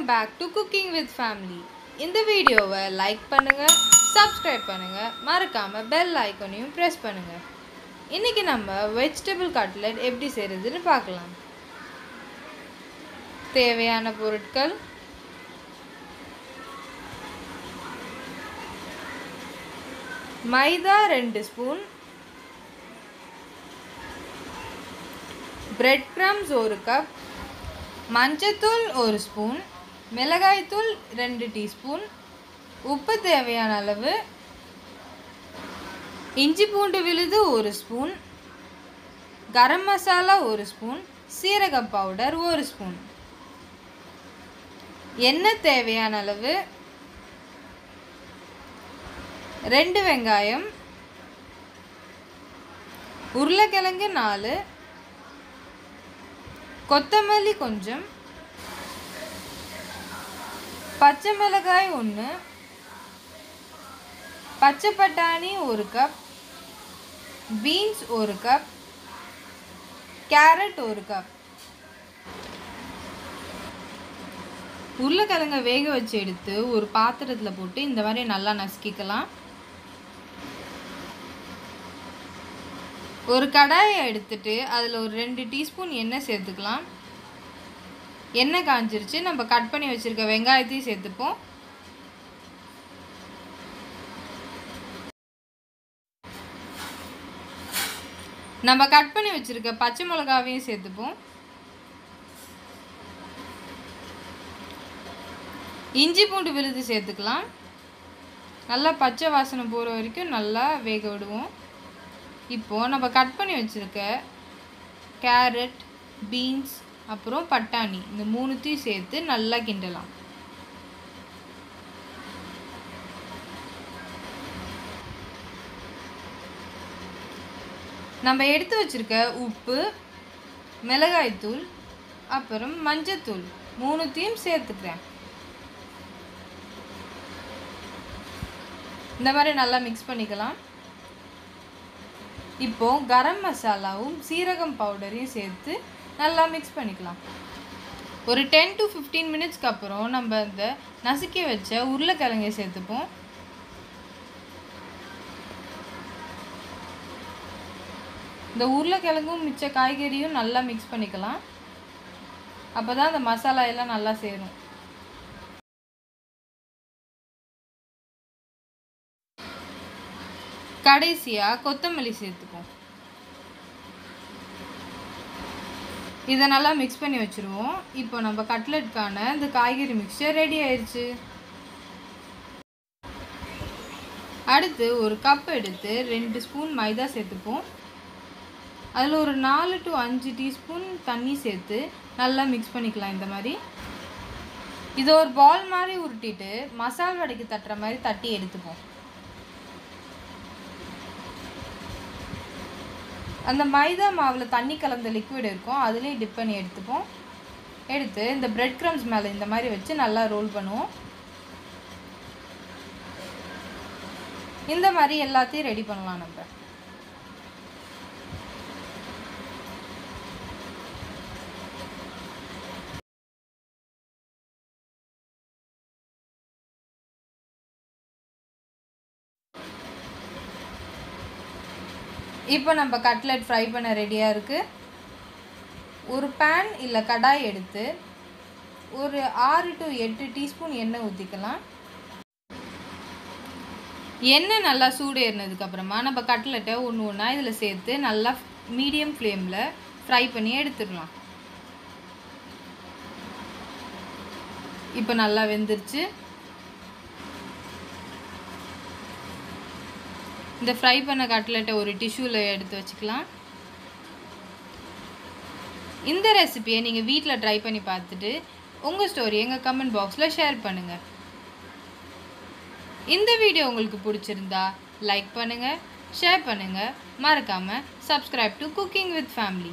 Welcome back to Cooking with Family. இந்த வீடியோவை like பண்ணுங்க, சப்ஸ்கிரைப் பண்ணுங்க, மறக்காம பெல் ஐகானையும் பிரஸ் பண்ணுங்க. இன்னைக்கு நம்ம வெஜிடபிள் கட்லெட் எப்படி செய்யறதுன்னு பார்க்கலாம். தேவையான பொருட்கள்: மைதா 2 ஸ்பூன், பிரெட் கிரம்ஸ் 1 கப், மஞ்சத்தூள் 1 ஸ்பூன், மிளகாய்த்தூள் 2 டீஸ்பூன், உப்பு தேவையான அளவு, இஞ்சி பூண்டு விழுது 1 ஸ்பூன், கரம் மசாலா 1 ஸ்பூன், சீரகம் பவுடர் 1 ஸ்பூன், எண்ணெய் தேவையான அளவு, 2 வெங்காயம், உருளைக்கிழங்கு 4, கொத்தமல்லி கொஞ்சம், பச்சை மிளகாய் 1, பச்சை பட்டாணி 1 cup, beans 1 cup, carrot 1 cup. உருளைக்கிழங்கை வேக வச்சு எடுத்து ஒரு பாத்திரத்தில் போட்டு இந்த மாதிரி நல்லா நசுக்கிக்கலாம். ஒரு கடாயை எடுத்துட்டு அதில் ஒரு 2 டீஸ்பூன் எண்ணெய் சேர்த்துக்கலாம். எண்ணெய் காஞ்சிருச்சு. நம்ம கட் பண்ணி வச்சுருக்க வெங்காயத்தையும் சேர்த்துப்போம். நம்ம கட் பண்ணி வச்சுருக்க பச்சை மிளகாவையும் சேர்த்துப்போம். இஞ்சி பூண்டு விழுது சேர்த்துக்கலாம். நல்லா பச்சை வாசனை போகிற வரைக்கும் நல்லா வேக விடுவோம். இப்போது நம்ம கட் பண்ணி வச்சுருக்க கேரட், பீன்ஸ், அப்புறம் பட்டாணி இந்த 3த்தையும் சேர்த்து நல்லா கிண்டலாம். நம்ம எடுத்து வச்சுருக்க உப்பு, மிளகாய்த்தூள், அப்புறம் மஞ்சத்தூள் 3த்தையும் சேர்த்துக்கிறேன். இந்த மாதிரி நல்லா மிக்ஸ் பண்ணிக்கலாம். இப்போது கரம் மசாலாவும் சீரகம் பவுடரையும் சேர்த்து நல்லா மிக்ஸ் பண்ணிக்கலாம். ஒரு 10 to 15 மினிட்ஸ்க்கு அப்புறம் நம்ம இந்த நசுக்கி வச்ச உருளைக்கிழங்கை சேர்த்துப்போம். இந்த உருளைக்கிழங்கும் மிச்ச காய்கறியும் நல்லா மிக்ஸ் பண்ணிக்கலாம். அப்போ தான் அந்த மசாலா எல்லாம் நல்லா சேரும். கடைசியாக கொத்தமல்லி சேர்த்துப்போம். இதை நல்லா மிக்ஸ் பண்ணி வச்சுருவோம். இப்போ நம்ம கட்லெட்கான இந்த காய்கறி மிக்சர் ரெடி ஆயிடுச்சு. அடுத்து ஒரு கப் எடுத்து 2 ஸ்பூன் மைதா சேர்த்துப்போம். அதில் ஒரு 4 to 5 டீஸ்பூன் தண்ணி சேர்த்து நல்லா மிக்ஸ் பண்ணிக்கலாம். இந்த மாதிரி இதை ஒரு பால் மாதிரி உருட்டிட்டு மசால் வடைக்கு தட்டுற மாதிரி தட்டி எடுத்துப்போம். அந்த மைதா மாவில் தண்ணி கலந்த லிக்விட் இருக்கும், அதுலேயும் டிப் பண்ணி எடுத்துப்போம். எடுத்து இந்த பிரெட் கிரம்ஸ் மேலே இந்த மாதிரி வச்சு நல்லா ரோல் பண்ணுவோம். இந்த மாதிரி எல்லாத்தையும் ரெடி பண்ணலாம். நம்ம இப்போ நம்ம கட்லெட் ஃப்ரை பண்ண ரெடியாக இருக்குது. ஒரு பேன் இல்லை கடாய் எடுத்து ஒரு 6 to 8 டீஸ்பூன் எண்ணெய் ஊற்றிக்கலாம். எண்ணெய் நல்லா சூடு ஏறினதுக்கப்புறமா நம்ம கட்லெட்டை ஒன்று ஒன்றா இதில் சேர்த்து நல்லா மீடியம் ஃப்ளேமில் ஃப்ரை பண்ணி எடுத்துடலாம். இப்போ நல்லா வெந்துருச்சு. இந்த ஃப்ரை பண்ண கட்லெட்டை ஒரு டிஷ்யூவில் எடுத்து வச்சுக்கலாம். இந்த ரெசிபியை நீங்கள் வீட்டில் ட்ரை பண்ணி பார்த்துட்டு உங்கள் ஸ்டோரி எங்கள் கமெண்ட் பாக்ஸில் ஷேர் பண்ணுங்கள். இந்த வீடியோ உங்களுக்கு பிடிச்சிருந்தா லைக் பண்ணுங்கள், ஷேர் பண்ணுங்கள், மறக்காமல் subscribe to cooking with family.